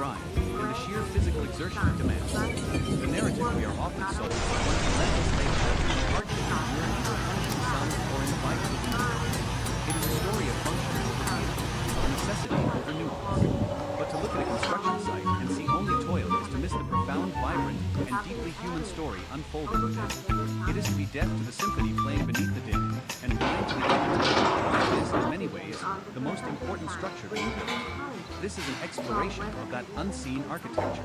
grind, and the sheer physical exertion it demands. The narrative we are often sold is one of relentless labor, hardship endured under a punishing sun or in the bite of the wind. It is a story of function over meaning, of necessity over nuance. But to look at a construction site and see only toil is to miss the profound, vibrant, and deeply human story unfolding within. It is to be deaf to the symphony playing beneath the din, and blind to the it is, in many ways, the most important structure being built. This is an exploration of that unseen architecture.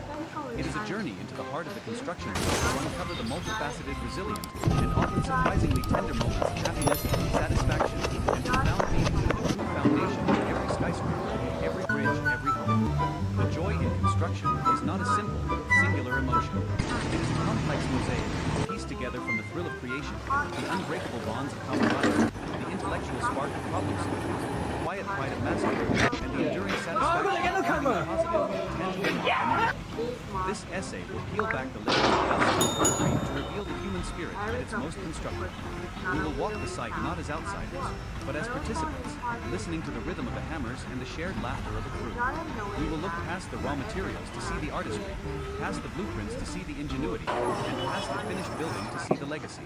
It is a journey into the heart of the construction site to uncover the multifaceted, resilient, and often surprisingly tender moments of happiness, satisfaction, and profound meaning that the true foundation of every skyscraper, every bridge, every home. The joy in construction is not a simple, singular emotion. It is a complex mosaic, pieced together from the thrill of creation, the unbreakable bonds of camaraderie, the intellectual spark of problem solving, the quiet pride of mastery, and the enduring satisfaction of finding positive, tangible outcome. This essay will peel back the layers of calcium and concrete to reveal the human spirit at its most constructive. We will walk the site not as outsiders, but as participants, listening to the rhythm of the hammers and the shared laughter of the crew. We will look past the raw materials to see the artistry, past the blueprints to see the ingenuity, and past the finished building to see the legacy.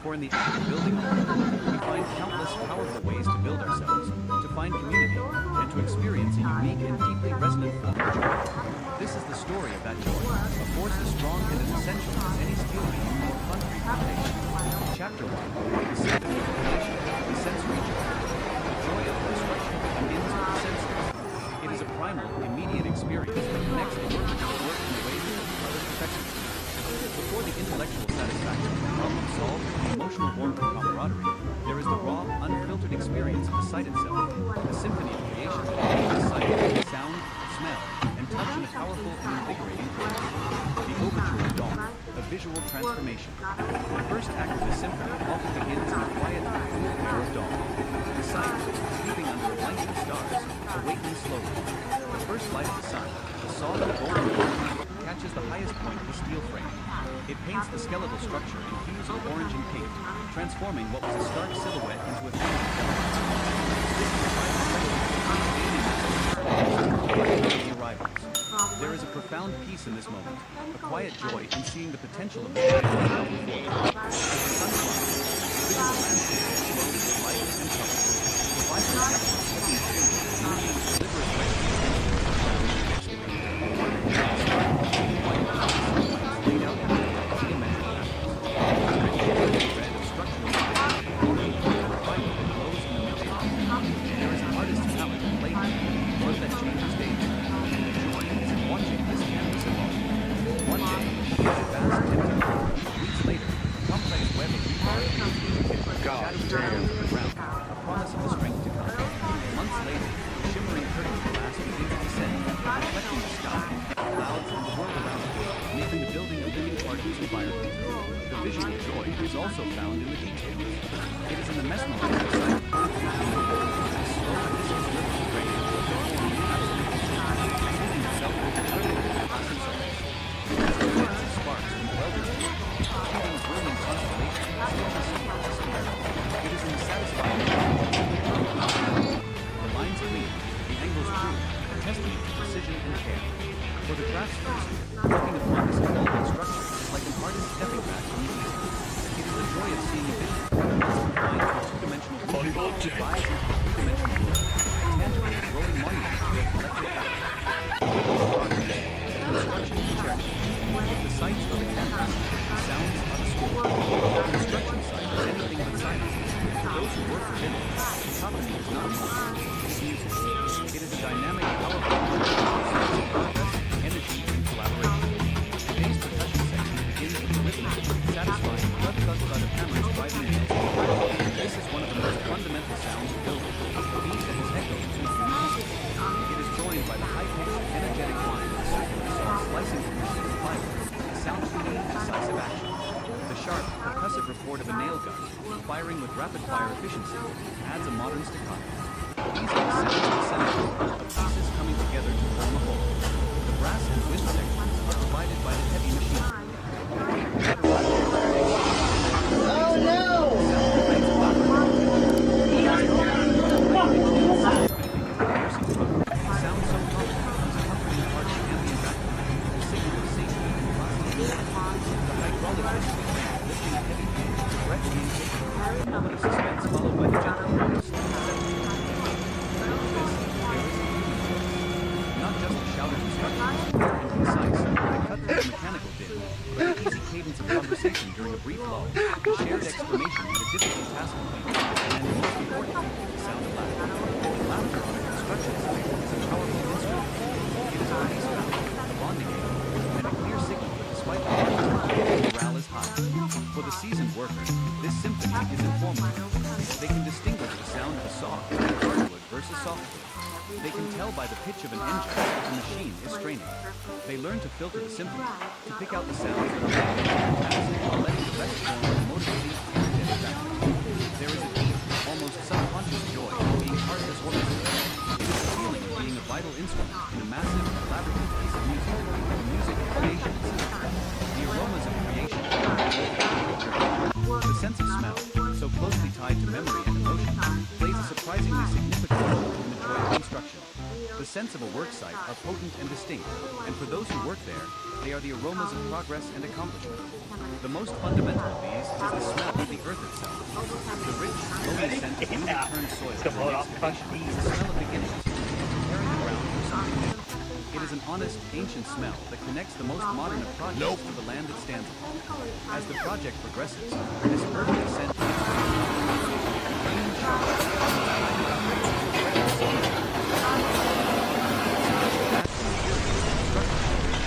For in the act of building, we find countless powerful ways to build ourselves, to find community, and to experience a unique and deeply resonant form of joy. This is the story of that joy, a force as strong and as essential as any steel beam or concrete foundation. Chapter 1, the symphony of creation, the sensory joy. The joy of construction begins with the senses. It is a primal, immediate experience that connects the worker to the work in ways that few other professions do. Before the intellectual satisfaction of the problem solved and the emotional warmth of camaraderie, there is the raw, unfiltered experience of the site itself. The symphony of creation contains sight, sound, smell, and touch in a powerful and invigorating way. The overture of dawn, a visual transformation. The first act of the symphony often begins in the quiet, cool air of dawn. The site, sleeping under a blanket of stars, awakens slowly. The first light of the sun, the soft golden light, catches the highest point of the steel frame. It paints the skeletal structure in hues of orange and pink, transforming what was a stark silhouette into a family the arrivals. There is a profound peace in this moment, a quiet joy in seeing the potential of the before them. As the sun rises, the visual landscape explodes with light and color. The vibrant depths of the deliberate way laid out in geometrical patterns. Red of structural vibrant that glows in the midday. There is an artist's palette played with, one that changes daily. Watching this canvas evolve. One day, it is a vast empty room. Weeks later, a complex web of rebar shadows down to the ground, a promise of the strength to come. Months later, the shimmering curtain of glass begins to descend, reflecting the sky, clouds, and the world around it, making the building a living part of its environment. The visual joy is also found in the details. It is in the mesmerizing sight of the slow and deliberate grain of the absolute itself with the passing surface. As the jets of sparks from the welders shooting booming constellations stretches into the sky. It is in the satisfying the lines clean, the angles true, a testament to precision and care. For the craftsperson, working upon this evolving structure is like an artist stepping back from the easel. It is the joy of seeing a vision once confined to a two-dimensional rise into a three-dimensional world, a tangible and growing monument to their collective act. Construction is cherished. The sights are the canvas, the sounds are the score. The construction site is anything but silence. For those who work within it, cacophony is not noise, it is music. It is a dynamic, powerful progress, energy, and collaboration. Today's percussion section begins with the rhythmic, satisfying thud-thud-thud of hammers driving nails. This is one of the most fundamental sounds of building, a beat that has echoed through the pieces. It is joined by the high-pitched, energetic whine of the circular saw slicing through the sheet of plywood, a sound of clean, decisive action. The sharp, percussive report of a nail gun, firing with rapid-fire efficiency, adds a modern staccato. These are the sounds of the center, of pieces coming together to form a whole. The brass and wind sections are provided by the heavy machinery. Oh no! Sound so confident, comforting the heart and the soft and hardwood versus softwood. They can tell by the pitch of an engine that the machine is straining. They learn to filter the symphony, to pick out the sounds that are relevant to their task while letting the rest form a motivating, energetic background. There is a deep, almost subconscious joy in being part of this orchestra. It is the feeling of being a vital instrument in a massive, collaborative piece of music, the music of creation itself. The aromas of creation. The sense of smell, so closely tied to memory and emotion, plays a surprisingly significant role in the joy of construction. The scents of a work site are potent and distinct, and for those who work there, they are the aromas of progress and accomplishment. The most fundamental of these is the smell of the earth itself. The rich, loamy scent of newly turned soil during excavation is the smell of beginnings, preparing the ground for something new. It is an honest, ancient smell that connects the most modern of projects to the land it stands upon. As the project progresses, this earthly scent and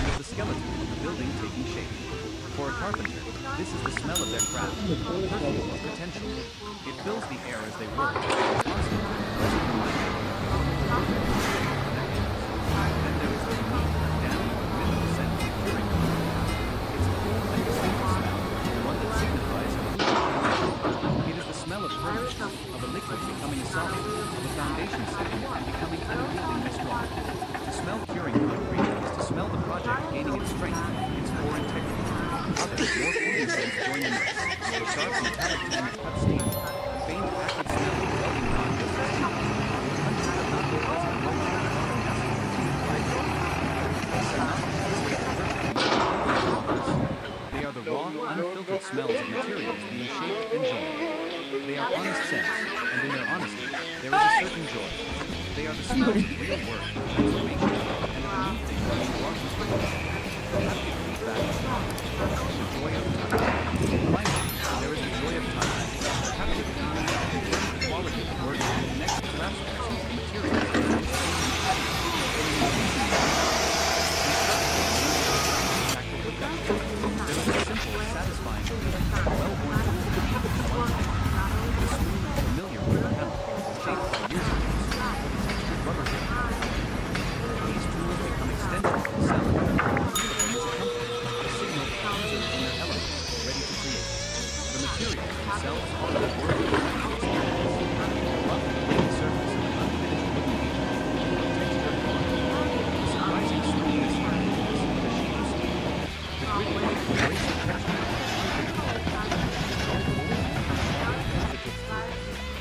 of the skeleton of the building taking shape. For a carpenter, this is the smell of their craft, the perfume of potential. It fills the air as they work, constantly pleasant reminder. Then there is the unique, damp, mythical scent of curing. It's a cool and distinctive smell, one that signifies it is the smell of ferment, of a liquid becoming a solid, of a foundation setting and becoming unyieldingly strong. To smell curing concrete is to smell the project gaining its strength, its core integrity. Others, more fleeting scents join the mix. The sharp metallic tang of cut steel, the faint acrid smell of welding rod just as steel. The country does not know pleasant aroma of modern acid continued by building. These are not the perfect, they are the raw, unfiltered smells of materials being shaped and joined. They are honest scents, and in their honesty, there is a certain joy. They are the smells of real work, transformation, and of new things being brought to fruition. The haptic feedback of the joy of touch. Finally, there is the joy of touch. The haptic feedback confirms the quality of the work and connects the craftspersons to the materials that are there is a simple, satisfying feeling, well-worn tool to keep in one thing. The smooth, familiar wood panel, shaped by years of use, or the textured rubber grip. These tools become extensions of the cell, and the feel of them is a comfort, a signal to users in their element, ready to create. The materials themselves are the work of many experience. The rough, plain surface of an unfinished wooden beam, a textured bond, the surprising smoothness and coolness of a sheet of steel. The gritty, abrasive texture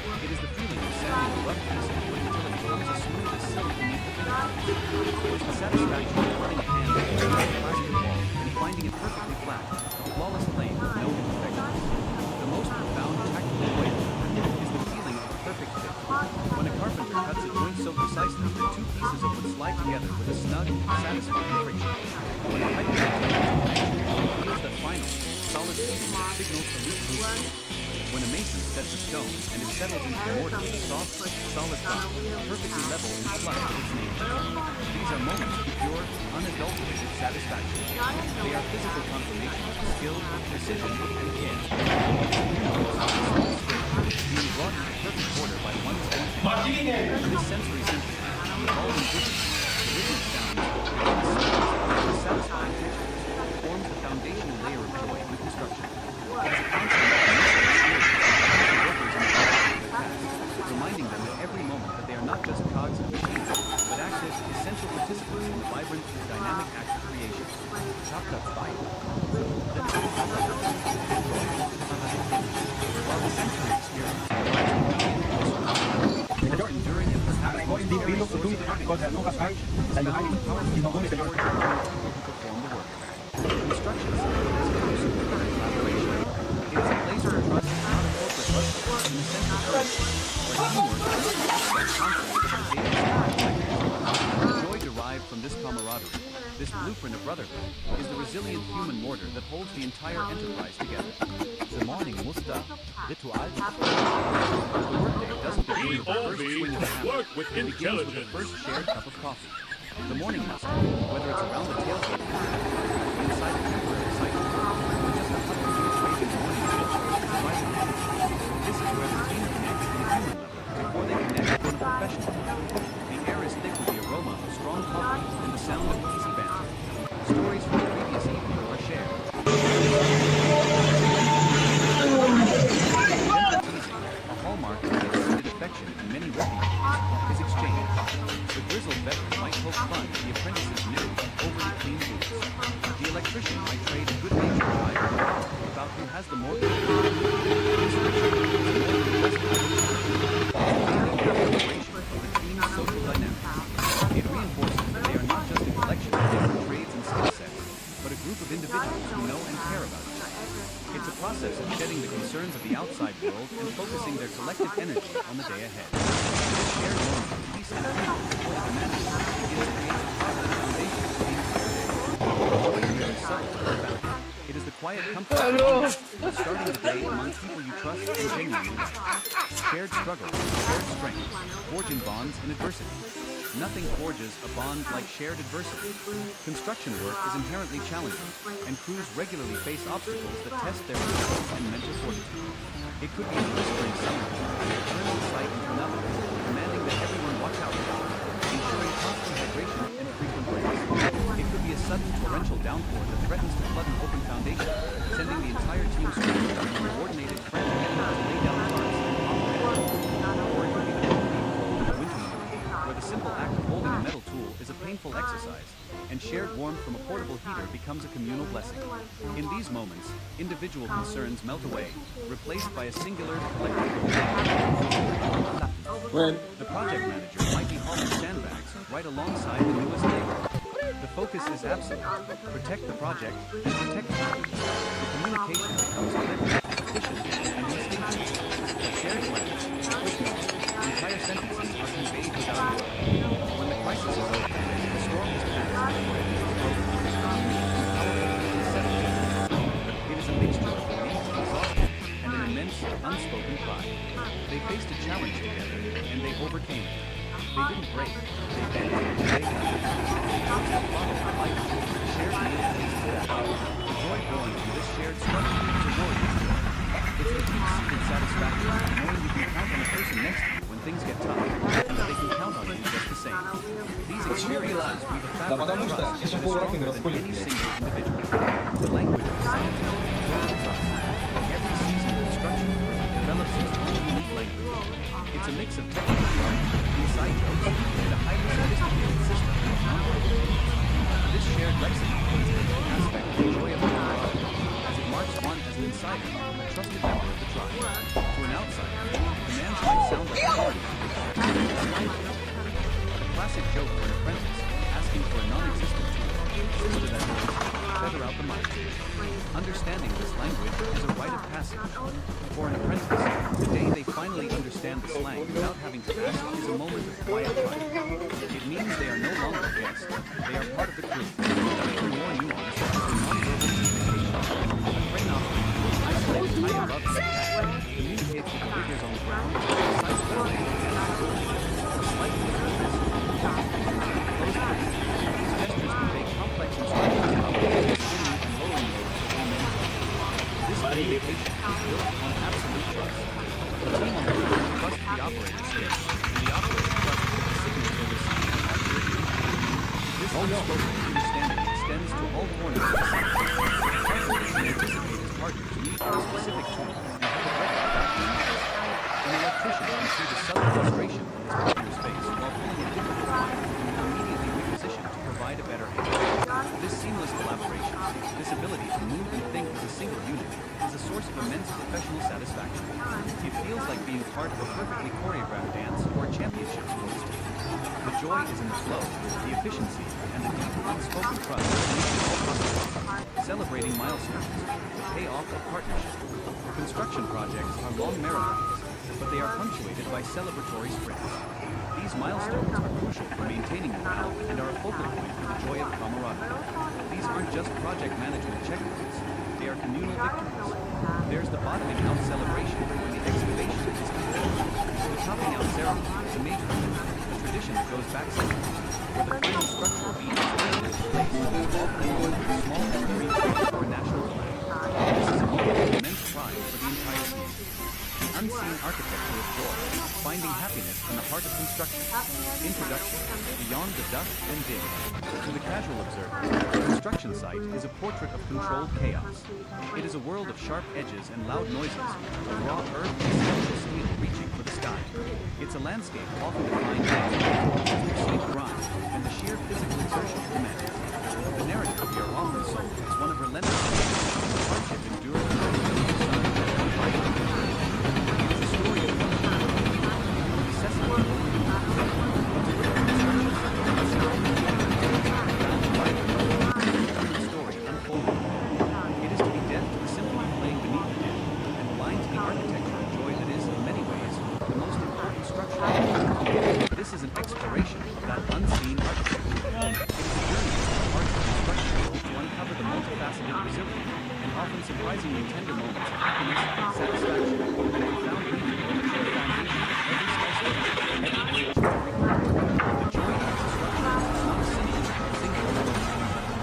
of it is the feeling of sanding a rough piece of wood until it becomes as smooth as silk beneath the fingertips. There's the satisfaction of running a hand over a plastic wall and finding it perfectly flat, a flawless plane with no imperfections. The most profound tactile joy is the feeling of perfect fit. When a carpenter cuts a joint so precisely that two pieces of wood slide together with a snug, satisfying friction. When a pipe feels that final, solid feeling that signals a loose movement. When a mason sets a stone and it settles into the mortar with a soft, solid rock, perfectly level and flush with its nature. These are moments of pure, unadulterated satisfaction. They are physical confirmation of skill, precision, and care. Being brought to the perfect order by one's own hand. This sensory symphony, the evolving vision, the rhythmic sounds, the satisfying textures, forms the foundational layer of joy in construction. It is a constant reminding them at every moment that they are not just cogs of machines, but active, essential participants in the vibrant, dynamic act of creation. While the sensory experience enduring and perhaps most enduring source of happiness and satisfaction is found in the powerful bond stored in the people who perform the work. Construction is a house of collaboration. It is a place where trust is not a corporate buzzword in the sense of urgency, where teamwork is not just about conflict but daily. The joy derived from this camaraderie, this blueprint of brotherhood, is the resilient human mortar that holds the entire enterprise together. The morning muster ritual. The workday doesn't begin with the first swing of the hammer. It begins with the first shared cup of coffee. The morning muster, whether it's around the tailgate, inside the temporary cycle, or just a couple minutes waiting morning shift, this is where the team connects to the human level before they sound of easy banter. Stories from the previous evening are shared. Gentle teasing, a hallmark of the extended affection in many working groups, is exchanged. The grizzled veteran might poke fun at the apprentice's new, overly clean boots. The electrician might trade a good-natured jibe with a follow about who has the more beautiful. This friction is more than just competition. It's a daily exploration of the team's social dynamics. It reinforces that they are not just a collection of different trades and skill sets, but a group of individuals who know and care about each other. It's a process of shedding the concerns of the outside world and focusing their collective energy on the day ahead. This shared moment of peace and freedom before the management begins to create a positive foundation for the entire day. Joy is very subtle and profound. It is the quiet comfort of starting the day among people you trust and genuinely love. Shared struggles, shared strength, forging bonds in adversity. Nothing forges a bond like shared adversity. Construction work is inherently challenging, and crews regularly face obstacles that test their resilience and mental fortitude. It could be a blistering summer, turning sight into another, demanding that everyone watch out for it, ensuring constant hydration and frequent breaks. It could be a sudden torrential downpour that threatens to flood an open foundation, sending the entire team scrambling in a coordinated, frantic effort to lay down tarps and operate. Or it could be the complete cold of winter morning, where the simple act of holding a metal tool is a painful exercise, and shared warmth from a portable heater becomes a communal blessing. In these moments, individual concerns melt away, replaced by a singular collective goal. The project manager might be hauling sandbags right alongside the newest labor. The focus is absolute. Protect the project and protect the crews. The communication becomes clear, efficient, and instinctive. A shared glance, quick notes, entire sentences are conveyed without a word. When the crisis is over, the storm has passed, and the wind is broken, powerful and settled. It is a mixture of relief, exhaustion, and an immense, unspoken pride. They faced a challenge together, and they overcame it. They didn't break, they bent, they followed the light, shared meal tastes better. The joy born from this shared struggle is a warrior's joy. It's the deep-seated satisfaction of knowing you can count on the person next to you when things get tough, and that they can count on you just the same. These experiences weave a fabric of trust that is stronger than any single individual. The language of scientific and trust. Every seasoned construction crew develops its own unique language. It's a mix of technical jargon, inside jokes, and a highly sophisticated system of non-verbal cues. This shared lexicon is an aspect of the joy of camaraderie, as it marks one as an insider, a trusted member of the tribe. To an outsider, commands might sound like authority. A classic joke for an apprentice asking for a non-existent tool, similar to that feather out the mud. Understanding this language is a rite of passage. For an apprentice, the day they finally understand the slang without having to ask is a moment of quiet pride. It means they are no longer guests, they are part of the crew. Even more nuanced is the non-verbal communication. A crane operator, isolated high above the attack, communicates with the riggers on the ground with precise coordinates. A slight difference, close brace. These gestures convey complex instructions about beginning and lowering loads for all men. This communication is built on absolute trust. The team on the crew trusts the operator's skill, and the operator trusts that the signals they receive are accurate. This unspoken understanding extends to all corners of the site. The partner can anticipate his partner's need for a specific tool and have it ready without being asked. An electrician can see the subtle frustration on his partner's face while pulling a difficult wire and will immediately reposition to provide a better hand. This seamless collaboration, this ability to move and think as a single unit, is a source of immense professional satisfaction. It feels like being part of a perfectly choreographed dance or a championship sports team. The joy is in the flow, the efficiency, and the deep unspoken trust that makes it all possible. Celebrating milestones, the payoff of partnership. Construction projects are long marathons, but they are punctuated by celebratory sprints. These milestones are crucial for maintaining morale and are a focal point for the joy of camaraderie. These aren't just project management checkpoints, they are communal victories. There's the bottoming out celebration when the excavation is complete. The topping out ceremony is a major event, a tradition that goes back centuries, where the final structural beam is placed into place, often with a small evergreen tree or national flag. This is a moment of immense pride for the entire team. the unseen architecture of joy, finding happiness in the heart of construction. Introduction, beyond the dust and din. To the casual observer, the construction site is a portrait of controlled chaos. It is a world of sharp edges and loud noises, of raw earth and skeletal steel reaching for the sky. It's a landscape often defined by its perceived grind and the sheer physical exertion it demands. The narrative we are often sold is one of relentless hardship endured by the sun and fire. It is a story of necessity over the story unfolding. It is to be deaf to the symphony playing beneath the din, and blind to the architecture and joy that is, in many ways, the most important structure. This is an exploration of that unseen architecture. It is a journey to the heart of construction to uncover the multifaceted, resilient, and often surprisingly tender moments of happiness, satisfaction, and profound meaning that are the foundation of every skyscraper, every bridge, every park. The joy of construction is not a single emotion.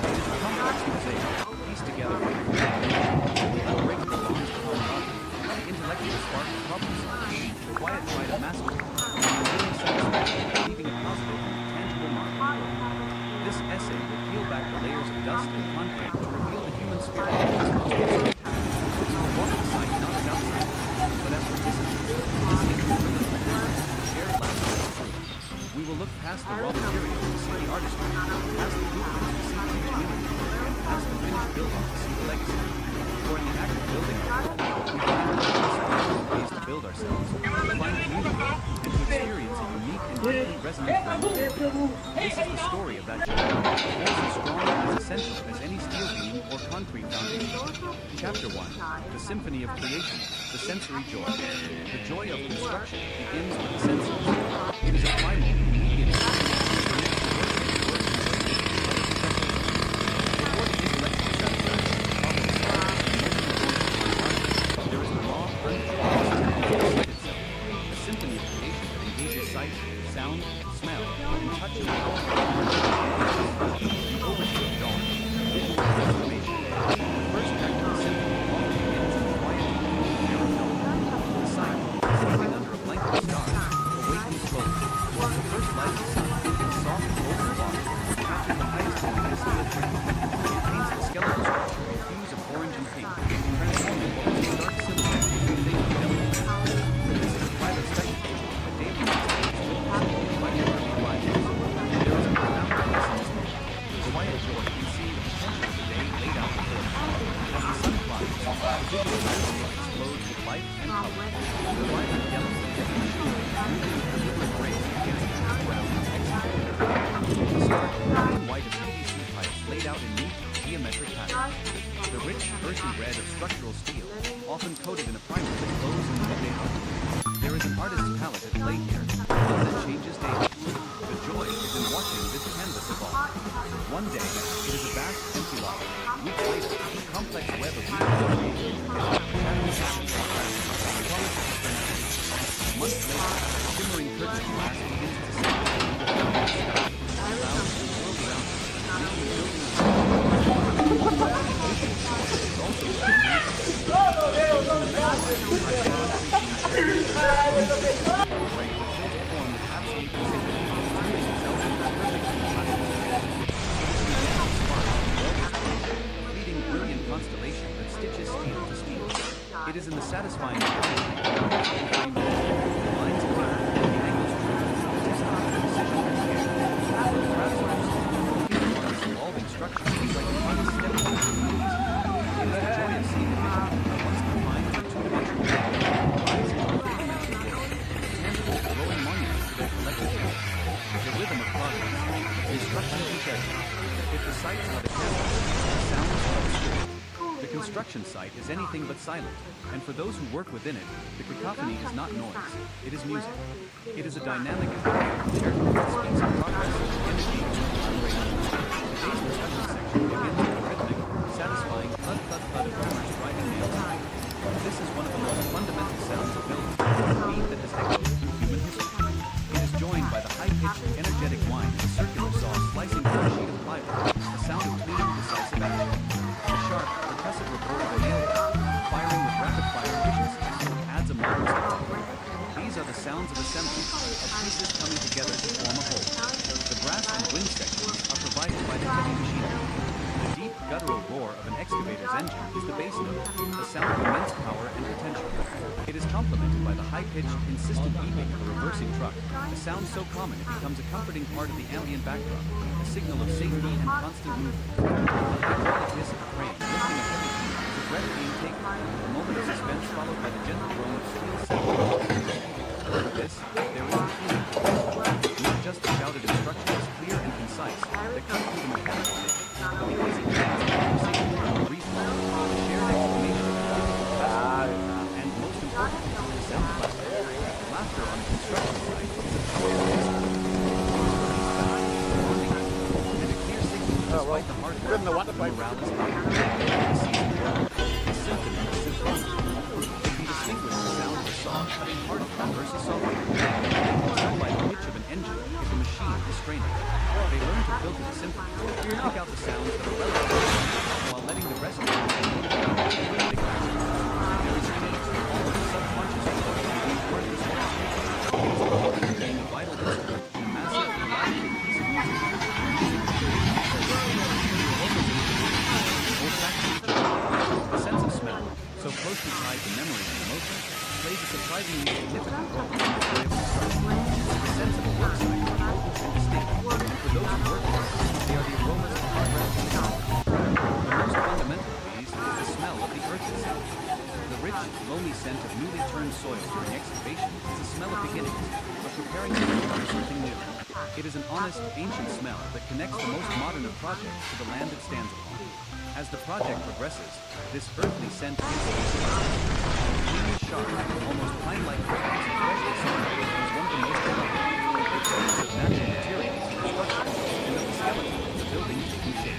It is a complex mosaic, pieced together from the unbreakable bonds of camaraderie, the intellectual spark of problem solving, the quiet pride of mastery, and the enduring satisfaction of leaving a positive, tangible mark on the world. This essay will peel back the layers of dust and concrete to reveal the human spirit at its most basic. We will walk the site not as outsiders, but as participants, listening to the rhythm of the shared laughter of truth. We will look past the raw materials to see the artistry, past the blueprints to see the ingenuity, and past the finished building to see the legacy. For in the act of building our world, we find multiple ways to build ourselves, to find community, and to experience a unique and deeply resonant reality. This is the story of that journey, force as strong and as essential as any steel beam or concrete foundation. Chapter 1, The Symphony of Creation, the Sensory Joy. The joy of construction begins with the senses. It is a primal, immediate experience that connects the work before the intellectual satisfaction of problem solving and emotional art, there is the raw, uncontrolled itself, a symphony of creation that engages sight, sound, smell, and touch of the overture of dawn, visual transformation. The first act of the symphony often begins in quiet, air of dawn. The sight, sleeping under a blanket of stars, awakens slowly. The first light of the sun, soft golden water, catches the highest luminous steel frame. It paints the skeletal structure in hues of orange and pink, transforming what was a dark silhouette into a thing of delicate. This is a private spectacle, a daily experience witnessed by ordinary lives. There is a profound peace in this moment. Quiet joy in seeing the potential of the day laid out before us. As the sun climbs, the visual landscape explodes with light and color. The vibrant yellow of heavy machinery moving with deliberate grace against the background of executed. The stark black and white of PVC pipes laid out in neat, geometric patterns. The rich, earthy red of structural steel, often coated in a primer that glows in the midday light. There is an artist's palette at play here, one that changes daily. The joy is in watching this canvas evolve. One day, it is a vast empty lot. Weeks later, a complex web of creativity, shadows, promise of strength. Months later, a shimmering curtain glass begins to set the sky, clouds, and the world around us, making the building is also constellation that stitches steel to steel. It is in the satisfying geometry of the frame lines clear, the angles true, the precision and care. For the craftsman, looking upon this evolving structure is like an artist stepping into a new music. It is the joy of seeing a vision, once confined to a two-dimensional world, rise into a three-dimensional world, a tangible, glowing monument to their collective work. The rhythm of progress, construction integrity. If the sights are the canvas, the sounds are the score. The construction site is anything but silent, and for those who work within it, the cacophony is not noise, it is music. It is a dynamic and territory that speaks of progress, energy, and collaboration. Today's discussion section begins with a rhythmic, satisfying thud-thud-thud of hammers driving nails. This is one of the most fundamental sounds of building, a beat that has echoed through human history. It is joined by the high-pitched, energetic whine of a circular saw slicing through a sheet of plywood, a sound of clean, decisive action. The sharp, percussive report of a nail gun, firing with rapid-fire efficiency, adds a modern sound of immense power and potential. It is complemented by the high-pitched, insistent beeping of a reversing truck, a sound so common it becomes a comforting part of the ambient backdrop, a signal of safety and constant movement. The hydraulic hiss of a crane lifting a heavy beam is a breath being taken, a moment of suspense followed by the gentle drone of steel settling. With this, there is a feeling. Not just the shouted instructions, clear and concise, that come through the mechanical bit, but the easy cadence of conversation, brief thought, the shared explanation of the physical festival, and most importantly, the sound of laughter. Laughter on the construction site is a powerful instrument. And a clear signal that despite the hard work, the morale is high. The season one, the symphony of symphony. It can distinguish the sound of a song having hardware versus software. They can tell by the pitch of an engine if a machine is straining. They learn to filter the symphony, pick out the sounds that are relevant, while letting the rest of the machine take action. There is a innate, almost subconscious ability to be part of this orchestration. It's about being a vital instrument in a massive, elaborate piece of music. The sense of smell, so closely tied to memory and emotion, plays a surprisingly significant role in the story of construction. The sense of a work site is potent and distinct, and for those who work there, they are the aromas of progress and sound. The most fundamental of these is the smell of the earth itself. The rich, loamy scent of newly turned soil during excavation is the smell of beginnings, of preparing the ground for something new. It is an honest, ancient smell that connects the most modern of projects to the land it stands upon. As the project progresses, this earthly scent is clean, sharp, almost pine-like fragrance of freshly sown earth is one of the most beloved. It speaks of natural materials in construction and of the skeleton of the building taking shape.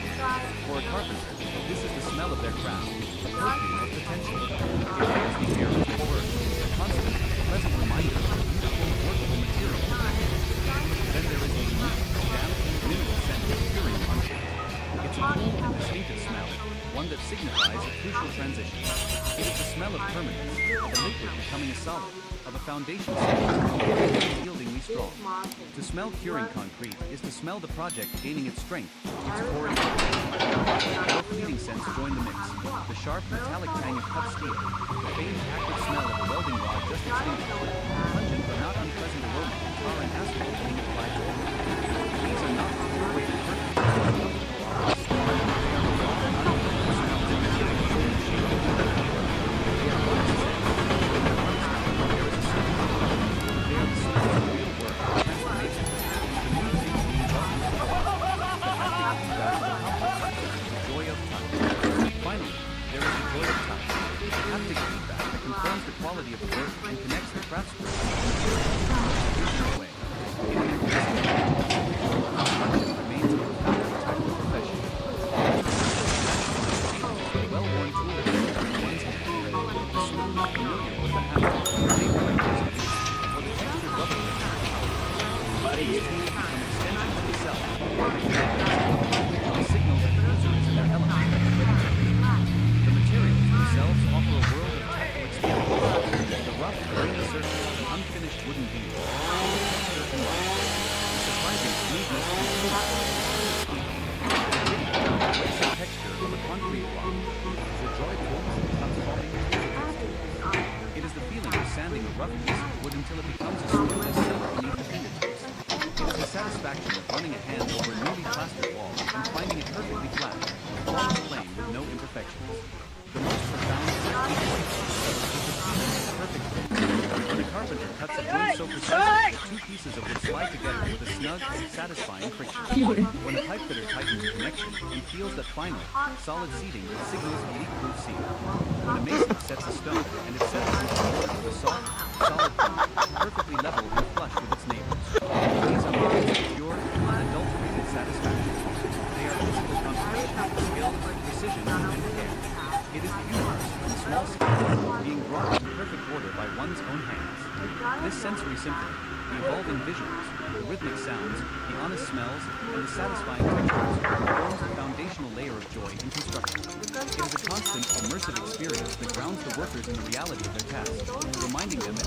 For a carpenter, this is the smell of their craft, a perfume of potential. It fills the air with work, a constant, pleasant reminder of the beautiful, workable material. Then there is the unique, damp, mineral scent of curing concrete. It's a cool and distinctive smell, one that signifies a crucial transition. It is the smell of permanence, of a liquid becoming a solid, of a foundation setting, yieldingly strong. To smell curing concrete is to smell the project gaining its strength, its pouring. No fleeting scents join the mix. The sharp, metallic tang of cut steel, the faint, acrid smell of a welding rod just extinguished, pungent but not unpleasant aroma of tar and asphalt being applied to it. These are not the curated perfumes. Of the work and connects the craftsperson in a way. In an increasing construction remains a profound technical profession. The well-worn tool in one's hand, the smooth, familiar with the hammer, the tape breakers, or the textured rubber in the power. These tools become extensions of the self, the signal that the user is in their element. The materials themselves offer a world of tactile experience. The rough, grainy surface of an unfinished wooden beam, the texture and light, the surprising smoothness and smooth. The abrasive texture of a concrete block, the joy pulls and transforming into a texture. It is the feeling of sanding a rough piece of wood until it becomes a smooth as silk beneath the fingertips. It is the satisfaction of running a hand over a newly plastered wall and finding it perfectly flat, a flawless plane with no imperfections. The most profound technique is the perfect fit. When a carpenter cuts a joint so precisely that two pieces of wood slide together with a snug, satisfying friction. When a pipe fitter tightens a connection and feels that final, solid seating signals a leak-proof seal. When a mason sets a stone and it settles into mortar with a soft, solid form, perfectly level and flush with its neighbors. These are moments of pure, unadulterated satisfaction. They are physical consummation, skill, precision, and care. It is the universe, on a small scale, being brought into perfect order by one's own hands. This sensory symphony, the evolving visuals, the rhythmic sounds, the honest smells, and the satisfying textures forms the foundational layer of joy in construction. It is a constant, immersive experience that grounds the workers in the reality of their tasks, reminding them that